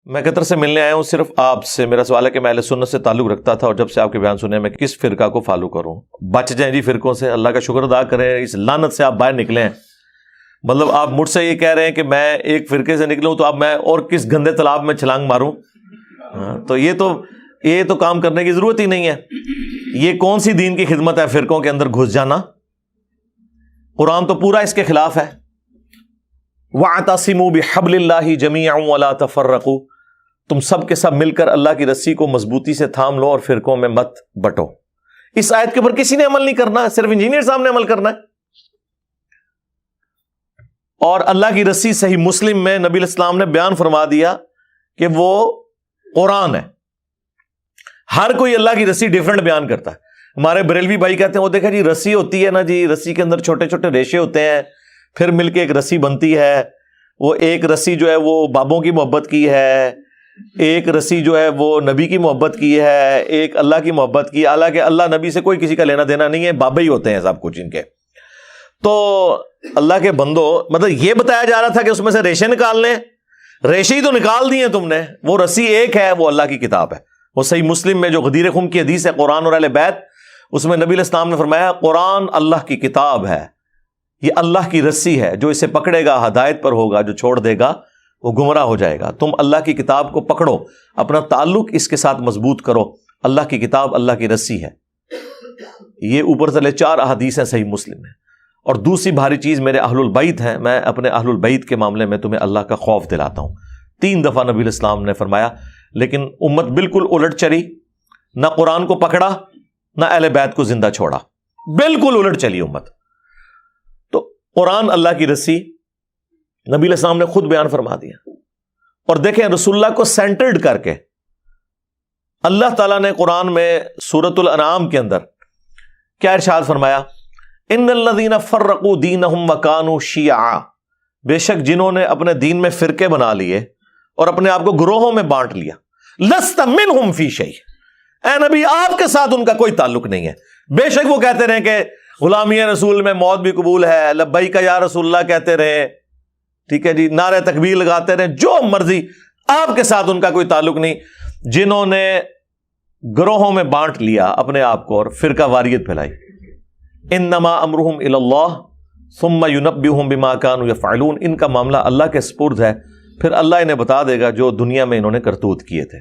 میں قطر سے ملنے آیا ہوں صرف آپ سے. میرا سوال ہے کہ میں اہل سنت سے تعلق رکھتا تھا اور جب سے آپ کے بیان سنے میں کس فرقہ کو فالو کروں؟ بچ جائیں جی فرقوں سے. اللہ کا شکر ادا کریں اس لعنت سے آپ باہر نکلے ہیں. مطلب آپ مجھ سے یہ کہہ رہے ہیں کہ میں ایک فرقے سے نکلوں تو اب میں اور کس گندے تالاب میں چھلانگ ماروں؟ تو یہ تو کام کرنے کی ضرورت ہی نہیں ہے. یہ کون سی دین کی خدمت ہے فرقوں کے اندر گھس جانا؟ قرآن تو پورا اس کے خلاف ہے. وَاعْتَصِمُوا بِحَبْلِ اللَّهِ جَمِيعًا وَلَا تَفَرَّقُوا. تم سب کے سب مل کر اللہ کی رسی کو مضبوطی سے تھام لو اور فرقوں میں مت بٹو. اس آیت کے اوپر کسی نے عمل نہیں کرنا ہے, صرف انجینئر صاحب نے عمل کرنا ہے. اور اللہ کی رسی صحیح مسلم میں نبی علیہ السلام نے بیان فرما دیا کہ وہ قرآن ہے. ہر کوئی اللہ کی رسی ڈیفرنٹ بیان کرتا ہے. ہمارے بریلوی بھائی کہتے ہیں وہ دیکھا جی رسی ہوتی ہے نا جی, رسی کے اندر چھوٹے چھوٹے ریشے ہوتے ہیں, پھر مل کے ایک رسی بنتی ہے. وہ ایک رسی جو ہے وہ بابوں کی محبت کی ہے, ایک رسی جو ہے وہ نبی کی محبت کی ہے, ایک اللہ کی محبت کی. حالانکہ اللہ نبی سے کوئی کسی کا لینا دینا نہیں ہے, بابے ہی ہوتے ہیں سب کچھ ان کے. تو اللہ کے بندو, مطلب یہ بتایا جا رہا تھا کہ اس میں سے ریشے نکال لیں, ریشے ہی تو نکال دیے تم نے. وہ رسی ایک ہے, وہ اللہ کی کتاب ہے. وہ صحیح مسلم میں جو غدیر خم کی حدیث ہے قرآن اور اہل بیت, اس میں نبی علیہ السلام نے فرمایا قرآن اللہ کی کتاب ہے, یہ اللہ کی رسی ہے, جو اسے پکڑے گا ہدایت پر ہوگا, جو چھوڑ دے گا وہ گمراہ ہو جائے گا. تم اللہ کی کتاب کو پکڑو, اپنا تعلق اس کے ساتھ مضبوط کرو. اللہ کی کتاب اللہ کی رسی ہے. یہ اوپر سے 4 احادیث ہیں صحیح مسلم میں. اور دوسری بھاری چیز میرے اہل البیت ہیں. میں اپنے اہل البیت کے معاملے میں تمہیں اللہ کا خوف دلاتا ہوں. 3 دفعہ نبی علیہ السلام نے فرمایا, لیکن امت بالکل الٹ چلی, نہ قرآن کو پکڑا نہ اہل بیت کو زندہ چھوڑا, بالکل الٹ چلی امت. تو قرآن اللہ کی رسی نبی علیہ السلام نے خود بیان فرما دیا. اور دیکھیں رسول اللہ کو سینٹرڈ کر کے اللہ تعالیٰ نے قرآن میں سورۃ الانعام کے اندر کیا ارشاد فرمایا, ان الذین فرقوا دینہم وکانوا شیعا. بے شک جنہوں نے اپنے دین میں فرقے بنا لیے اور اپنے آپ کو گروہوں میں بانٹ لیا. لست منہم فی شیء, اے نبی آپ کے ساتھ ان کا کوئی تعلق نہیں ہے. بے شک وہ کہتے رہے کہ غلامی رسول میں موت بھی قبول ہے, لبیک یا رسول اللہ کہتے رہے, ٹھیک ہے جی, نعرہ تکبیر لگاتے رہے, جو مرضی, آپ کے ساتھ ان کا کوئی تعلق نہیں. جنہوں نے گروہوں میں بانٹ لیا اپنے آپ کو اور فرقہ واریت پھیلائی, انما امرہم الی اللہ ثم ینبئہم بما کانوا یفعلون. ان کا معاملہ اللہ کے سپرد ہے, پھر اللہ انہیں بتا دے گا جو دنیا میں انہوں نے کرتوت کیے تھے.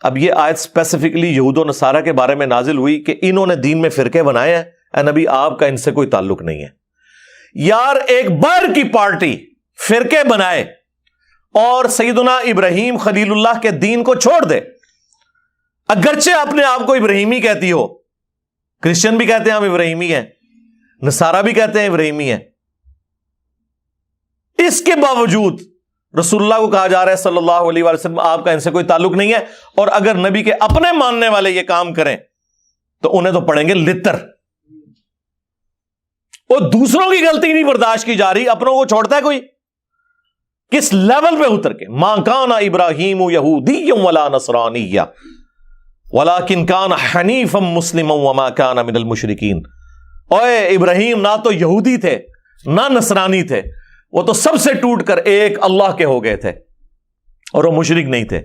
اب یہ آیت اسپیسیفکلی یہود و نصارہ کے بارے میں نازل ہوئی کہ انہوں نے دین میں فرقے بنائے ہیں. اے نبی آپ کا ان سے کوئی تعلق نہیں ہے. یار ایک باہر کی پارٹی فرقے بنائے اور سیدنا ابراہیم خلیل اللہ کے دین کو چھوڑ دے, اگرچہ اپنے آپ کو ابراہیمی کہتی ہو, کرسچن بھی کہتے ہیں ہم ابراہیمی ہیں, نصارہ بھی کہتے ہیں ابراہیمی ہیں, اس کے باوجود رسول اللہ کو کہا جا رہا ہے صلی اللہ علیہ وسلم آپ کا ان سے کوئی تعلق نہیں ہے. اور اگر نبی کے اپنے ماننے والے یہ کام کریں تو انہیں تو پڑیں گے لتر. وہ دوسروں کی غلطی نہیں برداشت کی جا رہی, اپنوں کو چھوڑتا ہے کوئی؟ کس لیول پہ اتر کے, ما کان ابراہیم یہودی ولا نصرانی ولکن کان حنیفا مسلما وما کان من المشرکین. اوے ابراہیم نہ تو یہودی تھے نہ نصرانی تھے, وہ تو سب سے ٹوٹ کر ایک اللہ کے ہو گئے تھے اور وہ مشرک نہیں تھے.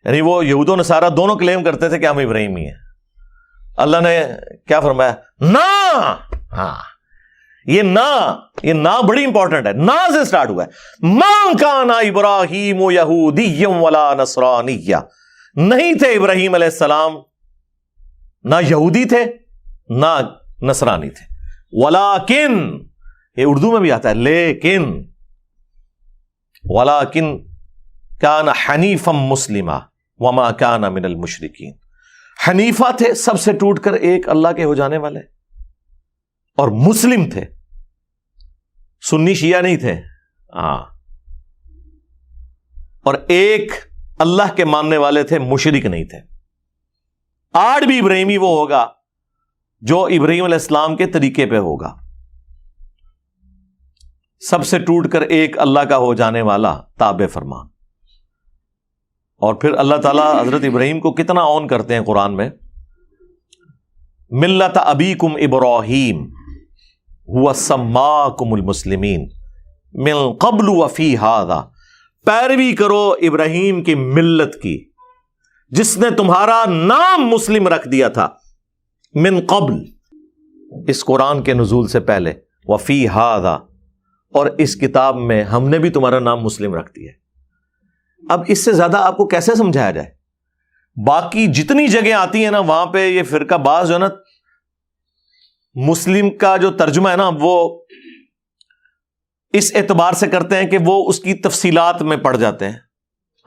یعنی وہ یہود و نصارہ دونوں کلیم کرتے تھے کہ ہم ابراہیمی ہیں. اللہ نے کیا فرمایا, نہ, ہاں یہ نہ بڑی امپورٹنٹ ہے, نہ سے سٹارٹ ہوا ہے. ما کان ابراہیم یہودی ولا نصرانی, نہیں تھے ابراہیم علیہ السلام نہ یہودی تھے نہ نصرانی تھے. ولیکن, یہ اردو میں بھی آتا ہے لیکن, ولیکن کان حنیفا مسلما وما کان من المشرکین. حنیفہ تھے, سب سے ٹوٹ کر ایک اللہ کے ہو جانے والے, اور مسلم تھے, سنی شیعہ نہیں تھے. ہاں, اور ایک اللہ کے ماننے والے تھے, مشرک نہیں تھے. آج بھی ابراہیمی وہ ہوگا جو ابراہیم علیہ السلام کے طریقے پہ ہوگا, سب سے ٹوٹ کر ایک اللہ کا ہو جانے والا, تابع فرمان. اور پھر اللہ تعالیٰ حضرت ابراہیم کو کتنا آن کرتے ہیں قرآن میں, ملت ابیکم ابراہیم هو سماکم المسلمین من قبل وفی ھذا پیروی کرو ابراہیم کی ملت کی جس نے تمہارا نام مسلم رکھ دیا تھا من قبل، اس قرآن کے نزول سے پہلے، وفی ھذا، اور اس کتاب میں ہم نے بھی تمہارا نام مسلم رکھ دیا ہے۔ اب اس سے زیادہ آپ کو کیسے سمجھایا جائے؟ باقی جتنی جگہیں آتی ہیں نا وہاں پہ یہ فرقہ باز جو ہے نا مسلم کا جو ترجمہ ہے نا وہ اس اعتبار سے کرتے ہیں کہ وہ اس کی تفصیلات میں پڑ جاتے ہیں۔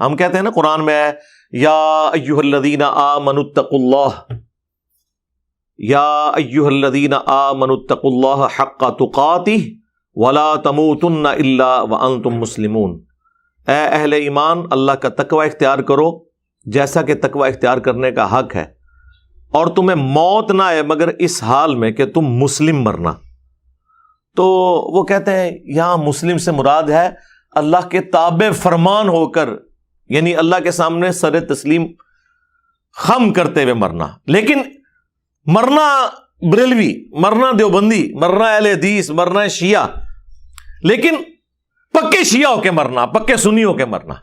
ہم کہتے ہیں نا قرآن میں ہے یا ایھا الذین آمنوا اتقوا اللہ، یا ایھا الذین آمنوا اتقوا اللہ حق تقاتہ ولا تموتن الا وانتم مسلمون، اے اہل ایمان اللہ کا تقوی اختیار کرو جیسا کہ تقوی اختیار کرنے کا حق ہے، اور تمہیں موت نہ آئے مگر اس حال میں کہ تم مسلم مرنا۔ تو وہ کہتے ہیں یہاں مسلم سے مراد ہے اللہ کے تابع فرمان ہو کر، یعنی اللہ کے سامنے سر تسلیم خم کرتے ہوئے مرنا۔ لیکن مرنا بریلوی، مرنا دیوبندی، مرنا اہل حدیث، مرنا شیعہ، لیکن پکے شیعہ ہو کے مرنا، پکے سنی ہو کے مرنا۔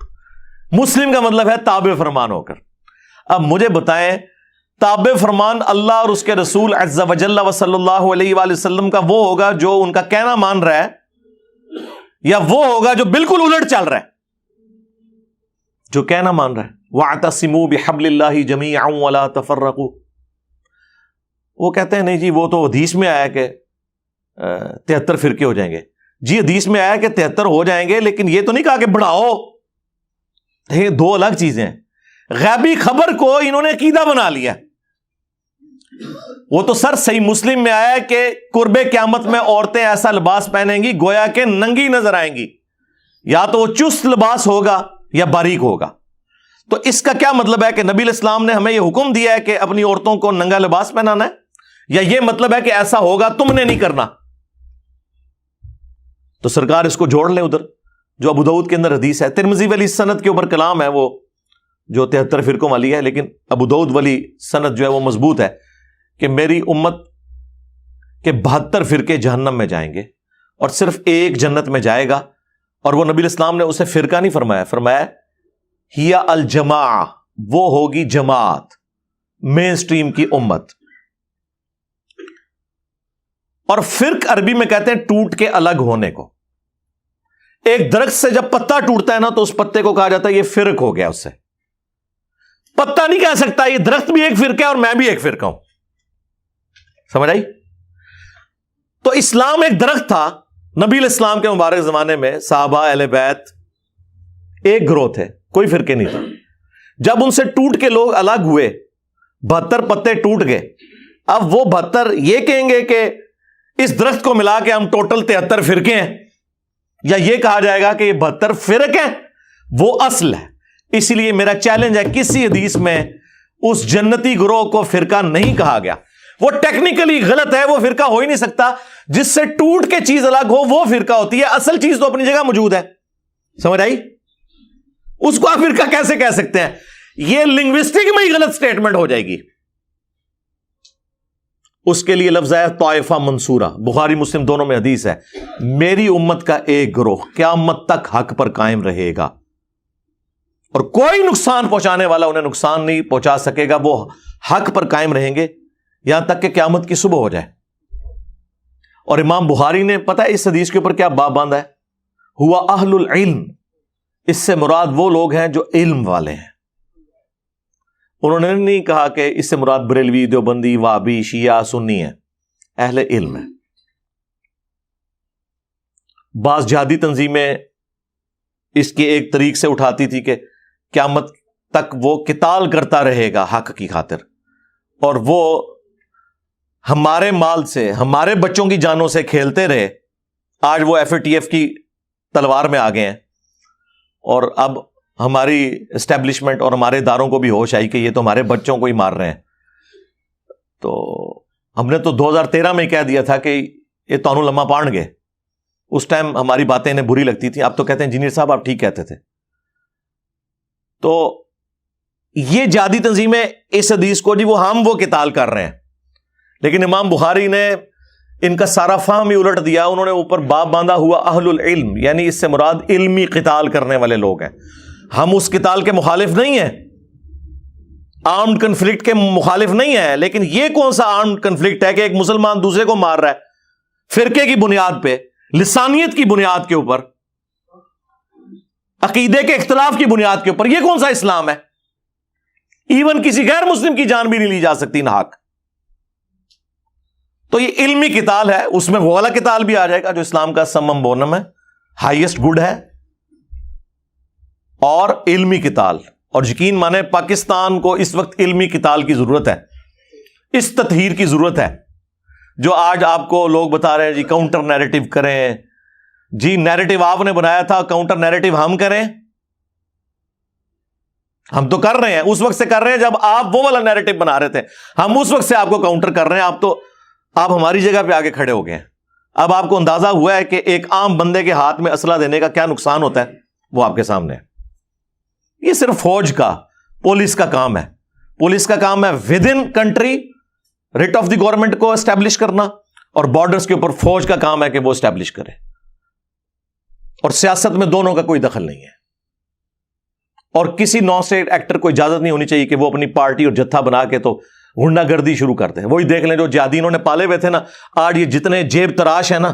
مسلم کا مطلب ہے تابع فرمان ہو کر۔ اب مجھے بتائیں تابع فرمان اللہ اور اس کے رسول عز وجل و صلی اللہ علیہ وآلہ وسلم کا وہ ہوگا جو ان کا کہنا مان رہا ہے، یا وہ ہوگا جو بالکل الٹ چل رہا ہے؟ جو کہنا مان رہا ہے وَاعْتَصِمُوا بِحَبْلِ اللَّهِ جَمِيعًا وَلَا تَفَرَّقُوا، وہ کہتے ہیں نہیں جی وہ تو حدیث میں آیا کہ 73 فرقے ہو جائیں گے۔ جی حدیث میں آیا کہ 73 ہو جائیں گے، لیکن یہ تو نہیں کہا کہ بڑھاؤ۔ یہ دو الگ چیزیں ہیں۔ غیبی خبر کو انہوں نے عقیدہ بنا لیا۔ وہ تو سر صحیح مسلم میں آیا ہے کہ قرب قیامت میں عورتیں ایسا لباس پہنیں گی گویا کہ ننگی نظر آئیں گی، یا تو وہ چست لباس ہوگا یا باریک ہوگا۔ تو اس کا کیا مطلب ہے کہ نبی علیہ السلام نے ہمیں یہ حکم دیا ہے کہ اپنی عورتوں کو ننگا لباس پہنانا ہے، یا یہ مطلب ہے کہ ایسا ہوگا تم نے نہیں کرنا؟ تو سرکار اس کو جوڑ لیں ادھر جو ابو داؤد کے اندر حدیث ہے۔ ترمذی والی سند کے اوپر کلام ہے وہ جو 73 فرقوں والی ہے، لیکن ابو داؤد والی سند جو ہے وہ مضبوط ہے کہ میری امت کے 72 فرقے جہنم میں جائیں گے اور صرف ایک جنت میں جائے گا، اور وہ نبی علیہ السلام نے اسے فرقہ نہیں فرمایا، فرمایا ہی الجماع، وہ ہوگی جماعت، مین سٹریم کی امت۔ اور فرق عربی میں کہتے ہیں ٹوٹ کے الگ ہونے کو۔ ایک درخت سے جب پتا ٹوٹتا ہے نا تو اس پتے کو کہا جاتا ہے یہ فرق ہو گیا، اس سے پتا نہیں کہہ سکتا یہ درخت بھی ایک فرقہ ہے اور میں بھی ایک فرقہ ہوں۔ سمجھ آئی؟ تو اسلام ایک درخت تھا، نبی علیہ السلام کے مبارک زمانے میں صحابہ اہل بیت ایک گروہ تھے، کوئی فرقے نہیں تھا۔ جب ان سے ٹوٹ کے لوگ الگ ہوئے، 72 پتے ٹوٹ گئے، اب وہ 72 یہ کہیں گے کہ اس درخت کو ملا کے ہم ٹوٹل 73 فرقے ہیں، یا یہ کہا جائے گا کہ یہ 72 فرق ہیں، وہ اصل ہے۔ اسی لیے میرا چیلنج ہے کسی حدیث میں اس جنتی گروہ کو فرقہ نہیں کہا گیا۔ وہ ٹیکنیکلی غلط ہے، وہ فرقہ ہو ہی نہیں سکتا۔ جس سے ٹوٹ کے چیز الگ ہو وہ فرقہ ہوتی ہے، اصل چیز تو اپنی جگہ موجود ہے۔ سمجھ آئی؟ اس کو آپ فرقہ کیسے کہہ سکتے ہیں؟ یہ لنگوسٹک میں ہی غلط سٹیٹمنٹ ہو جائے گی۔ اس کے لیے لفظ ہے طائفہ منصورہ، بخاری مسلم دونوں میں حدیث ہے، میری امت کا ایک گروہ قیامت تک حق پر قائم رہے گا، اور کوئی نقصان پہنچانے والا انہیں نقصان نہیں پہنچا سکے گا، وہ حق پر قائم رہیں گے یہاں تک کہ قیامت کی صبح ہو جائے۔ اور امام بخاری نے پتہ ہے اس حدیث کے اوپر کیا باب باندھا ہے؟ ہوا اہل العلم، اس سے مراد وہ لوگ ہیں جو علم والے ہیں۔ انہوں نے نہیں کہا کہ اس سے مراد بریلوی، دیوبندی، وہابی، شیعہ، سنی ہے، اہل علم ہے۔ بعض جہادی تنظیمیں اس کی ایک طریق سے اٹھاتی تھی کہ قیامت تک وہ قتال کرتا رہے گا حق کی خاطر، اور وہ ہمارے مال سے، ہمارے بچوں کی جانوں سے کھیلتے رہے۔ آج وہ FATF کی تلوار میں آ گئے ہیں، اور اب ہماری اسٹیبلشمنٹ اور ہمارے اداروں کو بھی ہوش آئی کہ یہ تو ہمارے بچوں کو ہی مار رہے ہیں۔ تو ہم نے تو 2013 میں کہہ دیا تھا کہ یہ تانوں لمحہ پان گئے۔ اس ٹائم ہماری باتیں انہیں بری لگتی تھی، اب تو کہتے ہیں انجینئر صاحب آپ ٹھیک کہتے تھے۔ تو یہ جہادی تنظیمیں اس حدیث کو جی وہ قتال کر رہے ہیں، لیکن امام بخاری نے ان کا سارا فہم ہی الٹ دیا. انہوں نے اوپر باب باندھا ہوا اہل العلم، یعنی اس سے مراد علمی قتال کرنے والے لوگ ہیں. ہم اس قتال کے مخالف نہیں ہیں، آرمڈ کنفلکٹ کے مخالف نہیں ہیں، لیکن یہ کون سا آرمڈ کنفلکٹ ہے کہ ایک مسلمان دوسرے کو مار رہا ہے فرقے کی بنیاد پہ، لسانیت کی بنیاد کے اوپر، عقیدے کے اختلاف کی بنیاد کے اوپر؟ یہ کون سا اسلام ہے؟ ایون کسی غیر مسلم کی جان بھی نہیں لی جا سکتی ناحق. تو یہ علمی قتال ہے، اس میں وہ والا قتال بھی آ جائے گا جو اسلام کا سمم بونم ہے، ہائیسٹ گڈ ہے، اور علمی قتال. اور یقین مانے پاکستان کو اس وقت علمی قتال کی ضرورت ہے، اس تطہیر کی ضرورت ہے. جو آج آپ کو لوگ بتا رہے ہیں جی کاؤنٹر نیریٹو کریں، جی نیریٹو آپ نے بنایا تھا، کاؤنٹر نیریٹو ہم کریں. ہم تو کر رہے ہیں، اس وقت سے کر رہے ہیں جب آپ وہ والا نیریٹو بنا رہے تھے. ہم اس وقت سے آپ کو کاؤنٹر کر رہے ہیں. آپ ہماری جگہ پہ آگے کھڑے ہو گئے ہیں. اب آپ کو اندازہ ہوا ہے کہ ایک عام بندے کے ہاتھ میں اسلحہ دینے کا کیا نقصان ہوتا ہے، وہ آپ کے سامنے ہے. یہ صرف فوج کا، پولیس کا کام ہے. پولیس کا کام ہے with in country rate of the government کو اسٹیبلش کرنا، اور بارڈرز کے اوپر فوج کا کام ہے کہ وہ اسٹیبلش کرے. اور سیاست میں دونوں کا کوئی دخل نہیں ہے. اور کسی نان اسٹیٹ ایکٹر کو اجازت نہیں ہونی چاہیے کہ وہ اپنی پارٹی اور جتھا بنا کے تو غنڈہ گردی شروع کرتے ہیں. وہی دیکھ لیں جو جہادی انہوں نے پالے ہوئے تھے نا، آج یہ جتنے جیب تراش ہیں نا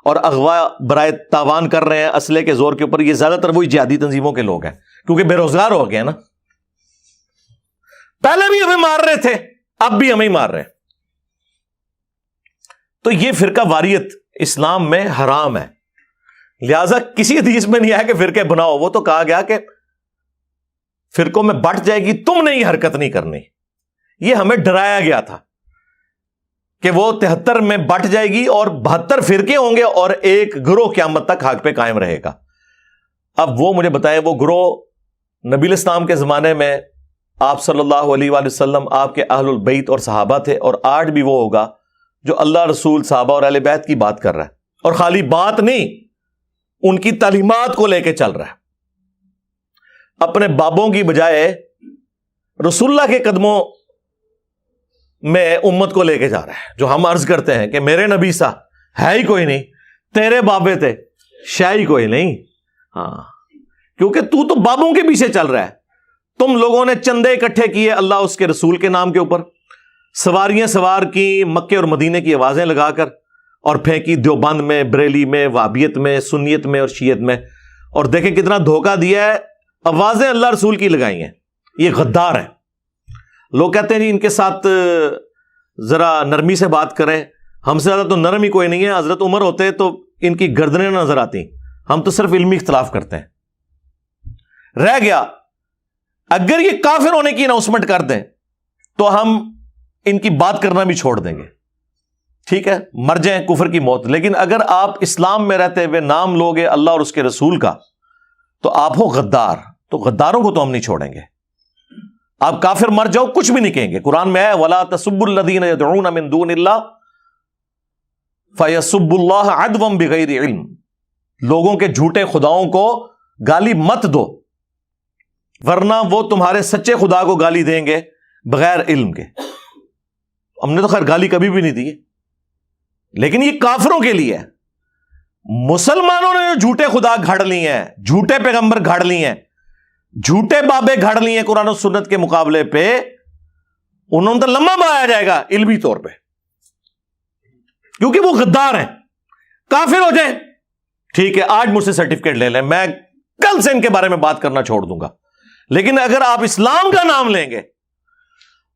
اور اغوا برائے تاوان کر رہے ہیں اسلحے کے زور کے اوپر، یہ زیادہ تر وہی جہادی تنظیموں کے لوگ ہیں، کیونکہ بے روزگار ہو گئے نا. پہلے بھی ہمیں مار رہے تھے، اب بھی ہمیں مار رہے ہیں. تو یہ فرقہ واریت اسلام میں حرام ہے. لہذا کسی حدیث میں نہیں آیا کہ فرقے بناؤ. وہ تو کہا گیا کہ فرقوں میں بٹ جائے گی، تم نے یہ حرکت نہیں کرنی. یہ ہمیں ڈرایا گیا تھا کہ وہ 73 میں بٹ جائے گی اور 72 فرقے ہوں گے اور ایک گروہ قیامت تک حق پہ قائم رہے گا. اب وہ مجھے بتائیں، وہ گروہ نبی الاسلام کے زمانے میں آپ صلی اللہ علیہ وآلہ وسلم، آپ کے اہل البیت اور صحابہ تھے، اور آج بھی وہ ہوگا جو اللہ رسول صحابہ اور اہل بیت کی بات کر رہا ہے، اور خالی بات نہیں، ان کی تعلیمات کو لے کے چل رہا ہے. اپنے بابوں کی بجائے رسول اللہ کے قدموں میں امت کو لے کے جا رہا ہے. جو ہم عرض کرتے ہیں کہ میرے نبی سا ہے ہی کوئی نہیں، تیرے بابے تھے شاہی کوئی نہیں. ہاں، کیونکہ تو بابوں کے پیچھے چل رہا ہے. تم لوگوں نے چندے اکٹھے کیے اللہ اس کے رسول کے نام کے اوپر، سواریاں سوار کی مکے اور مدینے کی آوازیں لگا کر، اور پھینکی دیوبند میں، بریلی میں، وہابیت میں، سنیت میں اور شیعت میں. اور دیکھیں کتنا دھوکہ دیا ہے، آوازیں اللہ رسول کی لگائی ہیں. یہ غدار ہیں. لوگ کہتے ہیں جی ان کے ساتھ ذرا نرمی سے بات کریں. ہم سے زیادہ تو نرم ہی کوئی نہیں ہے. حضرت عمر ہوتے تو ان کی گردنیں نظر آتی. ہم تو صرف علمی اختلاف کرتے ہیں. رہ گیا اگر یہ کافر ہونے کی اناؤنسمنٹ کر دیں تو ہم ان کی بات کرنا بھی چھوڑ دیں گے. ٹھیک ہے، مر جائیں کفر کی موت. لیکن اگر آپ اسلام میں رہتے ہوئے نام لوگے اللہ اور اس کے رسول کا تو آپ ہو غدار. تو غداروں کو تو ہم نہیں چھوڑیں گے. آپ کافر مر جاؤ کچھ بھی نہیں کہیں گے. قرآن میں ہے وَلَا تَسُبُّوا الَّذِينَ يَدْعُونَ مِن دُونِ اللَّهِ فَيَسُبُّوا اللَّهَ عَدْوًا بِغَيْرِ عِلْمٍ. لوگوں کے جھوٹے خداؤں کو گالی مت دو، ورنہ وہ تمہارے سچے خدا کو گالی دیں گے بغیر علم کے. ہم نے تو خیر گالی کبھی بھی نہیں دی، لیکن یہ کافروں کے لیے ہے. مسلمانوں نے جو جھوٹے خدا گھڑ لی ہیں، جھوٹے پیغمبر گھڑ لی ہیں، جھوٹے بابے گھڑ لی ہیں قرآن و سنت کے مقابلے پہ، انہوں نے تو لمبا بنایا جائے گا علمی طور پہ، کیونکہ وہ غدار ہیں. کافر ہو جائیں ٹھیک ہے، آج مجھ سے سرٹیفکیٹ لے لیں، میں کل سے ان کے بارے میں بات کرنا چھوڑ دوں گا. لیکن اگر آپ اسلام کا نام لیں گے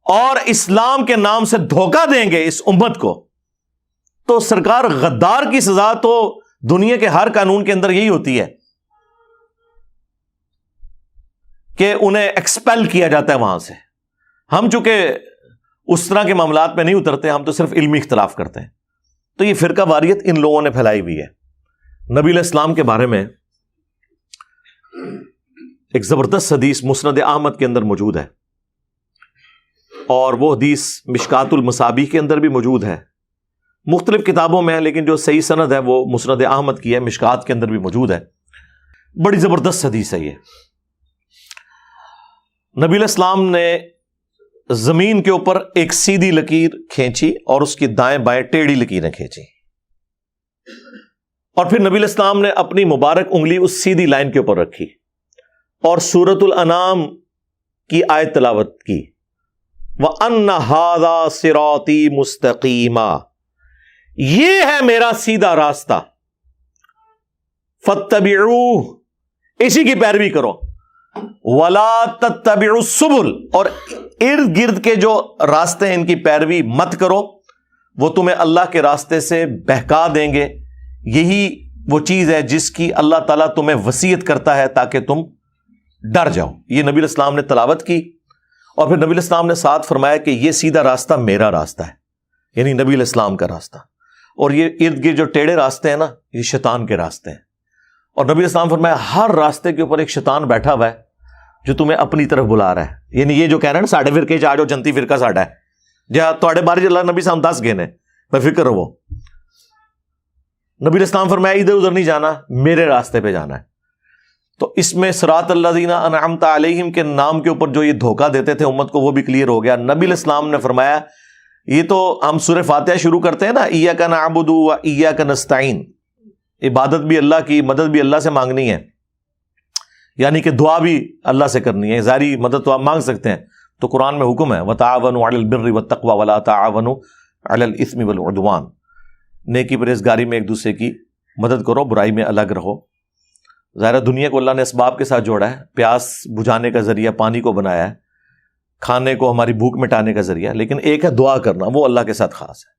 اور اسلام کے نام سے دھوکہ دیں گے اس امت کو، تو سرکار غدار کی سزا تو دنیا کے ہر قانون کے اندر یہی ہوتی ہے کہ انہیں ایکسپیل کیا جاتا ہے وہاں سے. ہم چونکہ اس طرح کے معاملات میں نہیں اترتے، ہم تو صرف علمی اختلاف کرتے ہیں. تو یہ فرقہ واریت ان لوگوں نے پھیلائی ہوئی ہے. نبی علیہ السلام کے بارے میں ایک زبردست حدیث مسند احمد کے اندر موجود ہے، اور وہ حدیث مشکات المصابیح کے اندر بھی موجود ہے. مختلف کتابوں میں ہے، لیکن جو صحیح سند ہے وہ مسند احمد کی ہے، مشکات کے اندر بھی موجود ہے. بڑی زبردست حدیث ہے یہ. نبی علیہ السلام نے زمین کے اوپر ایک سیدھی لکیر کھینچی اور اس کی دائیں بائیں ٹیڑھی لکیریں کھینچی، اور پھر نبی علیہ السلام نے اپنی مبارک انگلی اس سیدھی لائن کے اوپر رکھی اور سورۃ الانعام کی آیت تلاوت کی، وَأَنَّ هَذَا صِرَاطِي مُسْتَقِيمًا، یہ ہے میرا سیدھا راستہ، فَاتَّبِعُوهُ، اسی کی پیروی کرو، وَلَا تَتَّبِعُوا السُّبُلَ، اور ارد گرد کے جو راستے ہیں ان کی پیروی مت کرو، وہ تمہیں اللہ کے راستے سے بہکا دیں گے۔ یہی وہ چیز ہے جس کی اللہ تعالیٰ تمہیں وصیت کرتا ہے تاکہ تم ڈر جاؤ۔ یہ نبی علیہ السلام نے تلاوت کی، اور پھر نبی علیہ السلام نے ساتھ فرمایا کہ یہ سیدھا راستہ میرا راستہ ہے، یعنی نبی علیہ السلام کا راستہ، اور یہ ارد گرد جو ٹیڑھے راستے ہیں نا، یہ شیطان کے راستے ہیں۔ اور نبی علیہ السلام فرمایا ہر راستے کے اوپر ایک شیطان بیٹھا ہوا ہے جو تمہیں اپنی طرف بلا رہا ہے، یعنی یہ جو کہہ رہے ہیں نا ساڈے فرقے چ آ جاؤ، جنتی فرقہ ساڈا ہے، جہاں تواڈے بارے اللہ نبی صاحب 10 گھنے بے فکر رہو۔ نبی علیہ السلام فرمایا ادھر ادھر نہیں جانا، میرے راستے پہ جانا ہے۔ تو اس میں صراط الذین انعمت علیہم کے نام کے اوپر جو یہ دھوکہ دیتے تھے امت کو، وہ بھی کلیئر ہو گیا۔ نبی علیہ السلام نے فرمایا یہ تو ہم سورہ فاتحہ شروع کرتے ہیں نا، ایاک نعبد و ایاک نستعین، عبادت بھی اللہ کی، مدد بھی اللہ سے مانگنی ہے، یعنی کہ دعا بھی اللہ سے کرنی ہے، ظاہری مدد تو آپ مانگ سکتے ہیں، تو قرآن میں حکم ہے وَتَعَاوَنُوا عَلَى الْبِرِّ وَالتَّقْوَى وَلَا تَعَاوَنُوا عَلَى الْإِثْمِ وَالْعُدْوَانِ، نیکی پرہیزگاری میں ایک دوسرے کی مدد کرو، برائی میں الگ رہو۔ ظاہر دنیا کو اللہ نے اسباب کے ساتھ جوڑا ہے، پیاس بجھانے کا ذریعہ پانی کو بنایا ہے، کھانے کو ہماری بھوک مٹانے کا ذریعہ، لیکن ایک ہے دعا کرنا، وہ اللہ کے ساتھ خاص ہے۔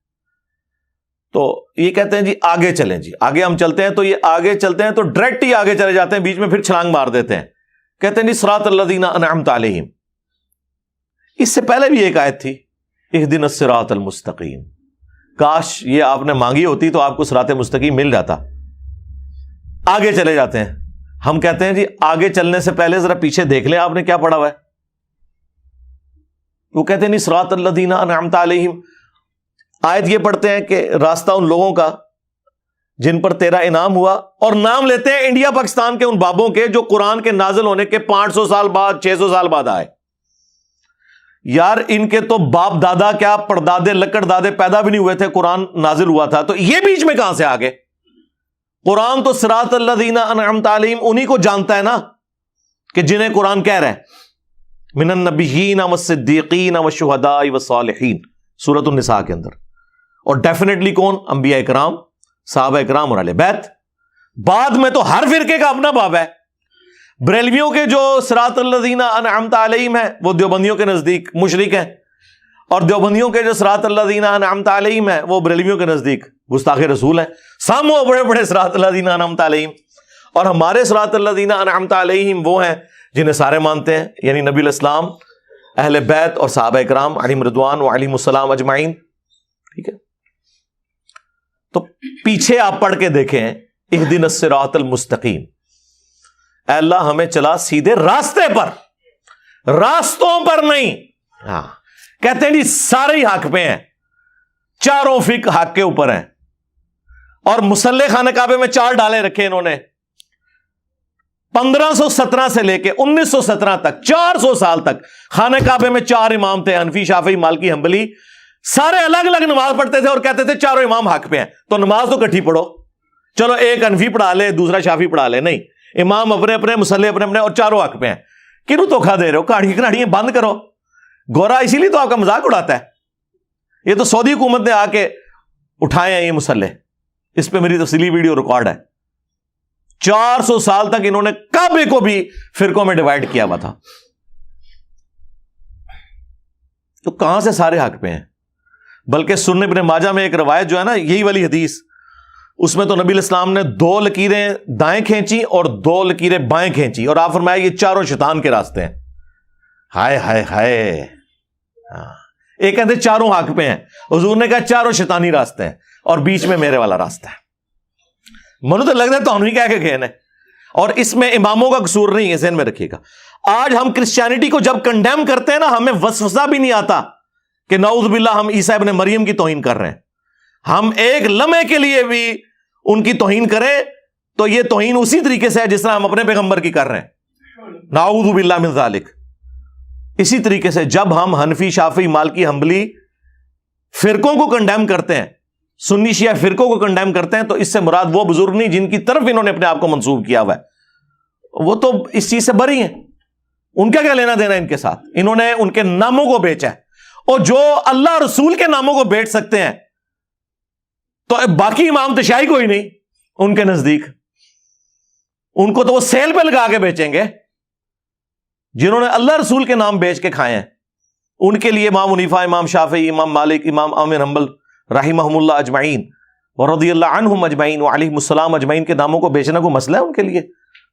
تو یہ کہتے ہیں جی آگے چلیں، جی آگے ہم چلتے ہیں، تو یہ آگے چلتے ہیں تو ڈائریکٹ ہی آگے چلے جاتے ہیں، بیچ میں پھر چھلانگ مار دیتے ہیں، کہتے ہیں جی صراط الذین انعمت علیہم۔ اس سے پہلے بھی ایک آیت تھی اہدنا الصراط المستقیم، کاش یہ آپ نے مانگی ہوتی تو آپ کو صراط مستقیم مل جاتا۔ آگے چلے جاتے ہیں، ہم کہتے ہیں جی آگے چلنے سے پہلے ذرا پیچھے دیکھ لیں آپ نے کیا پڑھا ہوا ہے۔ وہ کہتے ہیں نہیں صراط الذین انعمت علیہم، آیت یہ پڑھتے ہیں کہ راستہ ان لوگوں کا جن پر تیرا انعام ہوا، اور نام لیتے ہیں انڈیا پاکستان کے ان بابوں کے جو قرآن کے نازل ہونے کے 500 سال بعد 600 سال بعد آئے۔ یار ان کے تو باپ دادا کیا پردادے لکڑ دادے پیدا بھی نہیں ہوئے تھے، قرآن نازل ہوا تھا، تو یہ بیچ میں کہاں سے آ گئے؟ قرآن تو صراط الذین انعمت علیہم انہی کو جانتا ہے نا کہ جنہیں قرآن کہہ رہا ہے من النبیین والصدیقین والشہداء والصالحین، سورۃ النساء کے اندر، اور ڈیفینیٹلی کون؟ انبیاء کرام، صحابہ اکرام اور اہل بیت۔ بعد میں تو ہر فرقے کا اپنا باب ہے۔ بریلویوں کے جو صراط الذین انعمت علیہم ہیں وہ دیوبندیوں کے نزدیک مشرک ہیں، اور دیوبندیوں کے جو صراط الذین انعمت علیہم ہیں وہ بریلویوں کے نزدیک گستاخ رسول ہیں۔ سامو بڑے بڑے صراط الذین انعمت علیہم، اور ہمارے صراط الذین انعمت علیہم وہ ہیں جنہیں سارے مانتے ہیں، یعنی نبی علیہ السلام، اہل بیت اور صحابہ اکرام علیہم رضوان و علیہم السلام اجمعین۔ ٹھیک ہے، تو پیچھے آپ پڑھ کے دیکھیں اہدنا الصراط المستقیم، اے اللہ ہمیں چلا سیدھے راستے پر، راستوں پر نہیں۔ ہاں کہتے ہیں جی سارے ہی حق پہ ہیں، چاروں فقہ حق کے اوپر ہیں، اور مصلی خانہ کعبے میں 4 ڈالے رکھے انہوں نے 1517 سے لے کے 1917 تک، 400 سال تک خانہ کعبے میں 4 امام تھے، حنفی شافعی مالکی حنبلی، سارے الگ الگ نماز پڑھتے تھے اور کہتے تھے چاروں امام حق پہ ہیں، تو نماز تو کٹھی پڑھو، چلو ایک حنفی پڑھا لے دوسرا شافعی پڑھا لے، نہیں، امام اپنے اپنے، مصلی اپنے اپنے، اور چاروں حق پہ ہیں۔ کیوں دھوکھا دے رہے ہو؟ کہاڑیاں بند کرو۔ گورا اسی لیے تو آپ کا مذاق اڑاتا ہے، یہ تو سعودی حکومت نے آ کے اٹھائے ہیں یہ مسلح، اس پہ میری تفصیلی ویڈیو ریکارڈ ہے۔ 400 سال تک انہوں نے کعبے کو بھی فرقوں میں ڈیوائیڈ کیا ہوا تھا، تو کہاں سے سارے حق پہ ہیں؟ بلکہ سنن ابن ماجہ میں ایک روایت جو ہے نا، یہی والی حدیث، اس میں تو نبی علیہ السلام نے 2 لکیریں دائیں کھینچی اور 2 لکیریں بائیں کھینچی، اور آپ فرمایا یہ چاروں شیطان کے راستے ہیں۔ ہائے ہائے ہائے، ایک کہتے چاروں حق پہ ہیں، حضور نے کہا چاروں شیطانی راستے ہیں، اور بیچ میں میرے والا راستہ ہے۔ منو تو لگ رہا ہے تو ہم نہیں کہہ کے گئے نا، اور اس میں اماموں کا قصور نہیں ہے، ذہن میں رکھیے گا۔ آج ہم کرسچینٹی کو جب کنڈیم کرتے ہیں نا، ہمیں وسوسہ بھی نہیں آتا کہ نعوذ باللہ ہم عیسیٰ ابن مریم کی توہین کر رہے ہیں۔ ہم ایک لمحے کے لیے بھی ان کی توہین کریں تو یہ توہین اسی طریقے سے ہے جس طرح ہم اپنے پیغمبر کی کر رہے ہیں، نعوذ باللہ من ذالک۔ اسی طریقے سے جب ہم حنفی، شافعی، مالکی، حنبلی فرقوں کو کنڈیم کرتے ہیں، سنی شیعہ فرقوں کو کنڈیم کرتے ہیں، تو اس سے مراد وہ بزرگ نہیں جن کی طرف انہوں نے اپنے آپ کو منسوب کیا ہوا ہے، وہ تو اس چیز سے بری ہیں، ان کا کیا لینا دینا ان کے ساتھ؟ انہوں نے ان کے ناموں کو بیچا ہے، اور جو اللہ رسول کے ناموں کو بیچ سکتے ہیں تو باقی امام تشیعی کوئی نہیں ان کے نزدیک، ان کو تو وہ سیل پہ لگا کے بیچیں گے۔ جنہوں نے اللہ رسول کے نام بیچ کے کھائے ہیں ان کے لیے امام حنیفہ، امام شافعی، امام مالک، امام احمد حنبل رحمہم اللہ اجمعین ورضی اللہ عنہم اجمعین وعلیہم السلام اجمعین کے ناموں کو بیچنا کوئی مسئلہ ہے ان کے لیے؟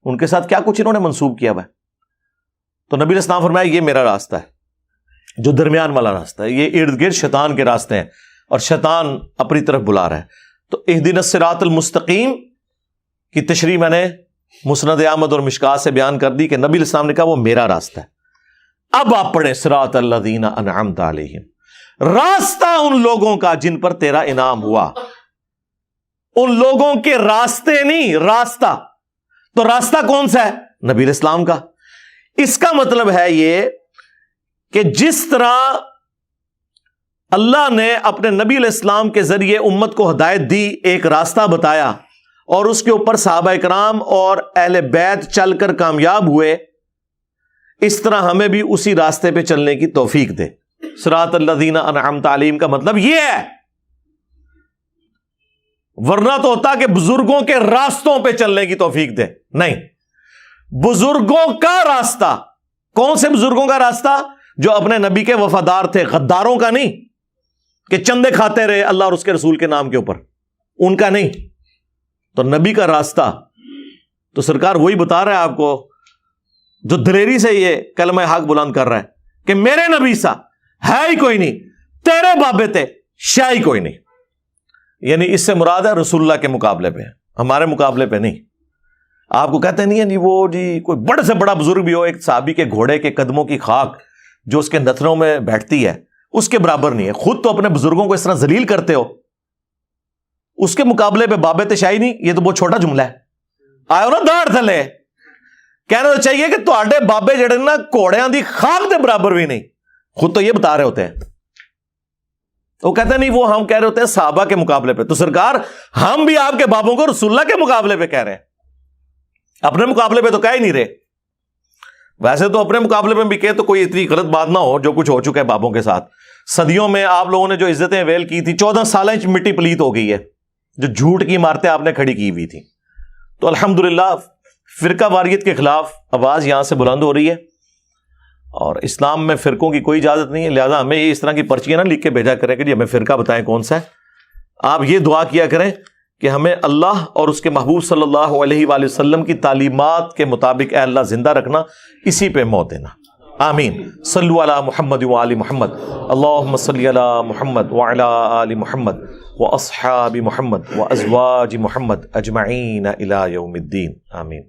ان کے ساتھ کیا کچھ انہوں نے منسوب کیا ہوا ہے؟ تو نبی علیہ السلام فرمایا یہ میرا راستہ ہے، جو درمیان والا راستہ ہے، یہ ارد گرد شیطان کے راستے ہیں اور شیطان اپنی طرف بلا رہا ہے۔ تو اہدنا الصراط المستقیم کی تشریح میں نے مسند احمد اور مشکات سے بیان کر دی کہ نبی علیہ السلام نے کہا وہ میرا راستہ ہے۔ اب آپ پڑھیں صراط الذین انعمت علیہم، راستہ ان لوگوں کا جن پر تیرا انعام ہوا، ان لوگوں کے راستے نہیں، راستہ۔ تو راستہ کون سا ہے؟ نبی علیہ السلام کا۔ اس کا مطلب ہے یہ کہ جس طرح اللہ نے اپنے نبی علیہ السلام کے ذریعے امت کو ہدایت دی، ایک راستہ بتایا، اور اس کے اوپر صحابہ کرام اور اہل بیت چل کر کامیاب ہوئے، اس طرح ہمیں بھی اسی راستے پہ چلنے کی توفیق دے۔ صراط الذین انعمت علیہم کا مطلب یہ ہے، ورنہ تو ہوتا کہ بزرگوں کے راستوں پہ چلنے کی توفیق دے، نہیں، بزرگوں کا راستہ۔ کون سے بزرگوں کا راستہ؟ جو اپنے نبی کے وفادار تھے، غداروں کا نہیں کہ چندے کھاتے رہے اللہ اور اس کے رسول کے نام کے اوپر، ان کا نہیں۔ تو نبی کا راستہ تو سرکار وہی بتا رہا ہے آپ کو جو دلیری سے یہ کلمہ حق بلند کر رہا ہے کہ میرے نبی سا ہے ہی کوئی نہیں، تیرے بابے تے شاہ ہی کوئی نہیں۔ یعنی اس سے مراد ہے رسول اللہ کے مقابلے پہ، ہمارے مقابلے پہ نہیں۔ آپ کو کہتے نہیں ہے جی وہ جی کوئی بڑے سے بڑا بزرگ بھی ہو، ایک صحابی کے گھوڑے کے قدموں کی خاک جو اس کے نتنوں میں بیٹھتی ہے اس کے برابر نہیں ہے۔ خود تو اپنے بزرگوں کو اس طرح ذلیل کرتے ہو، اس کے مقابلے پہ بابے تے شاہی نہیں، یہ تو بہت چھوٹا جملہ ہے۔ آئے نا داڑھ تھلے، کہنا تو چاہیے کہ تواڈے بابے جڑے نا گھوڑیاں دی خاک دے برابر بھی نہیں، خود تو یہ بتا رہے ہوتے ہیں۔ وہ کہتے ہیں نہیں، وہ ہم کہہ رہے ہوتے ہیں صحابہ کے مقابلے پہ۔ تو سرکار ہم بھی آپ کے بابوں کو رسول اللہ کے مقابلے پہ کہہ رہے ہیں، اپنے مقابلے پہ تو کہہ ہی نہیں رہے۔ ویسے تو اپنے مقابلے میں بھی کہے تو کوئی اتنی غلط بات نہ ہو جو کچھ ہو چکا ہے بابوں کے ساتھ۔ صدیوں میں آپ لوگوں نے جو عزتیں ویل کی تھی، 14 سال مٹی پلیت ہو گئی ہے، جو جھوٹ کی عمارتیں آپ نے کھڑی کی ہوئی تھی۔ تو الحمدللہ فرقہ واریت کے خلاف آواز یہاں سے بلند ہو رہی ہے، اور اسلام میں فرقوں کی کوئی اجازت نہیں ہے، لہذا ہمیں یہ اس طرح کی پرچیاں نہ لکھ کے بھیجا کریں کہ جی ہمیں فرقہ بتائیں کون سا ہے۔ آپ یہ دعا کیا کریں کہ ہمیں اللہ اور اس کے محبوب صلی اللہ علیہ وآلہ وسلم کی تعلیمات کے مطابق اے اللہ زندہ رکھنا، اسی پہ موت دینا۔ آمین۔ صلو علی محمد وآل محمد، اللہم صلی علی محمد وعلی آل محمد واصحاب محمد وازواج محمد اجمعین الی یوم الدین، آمین۔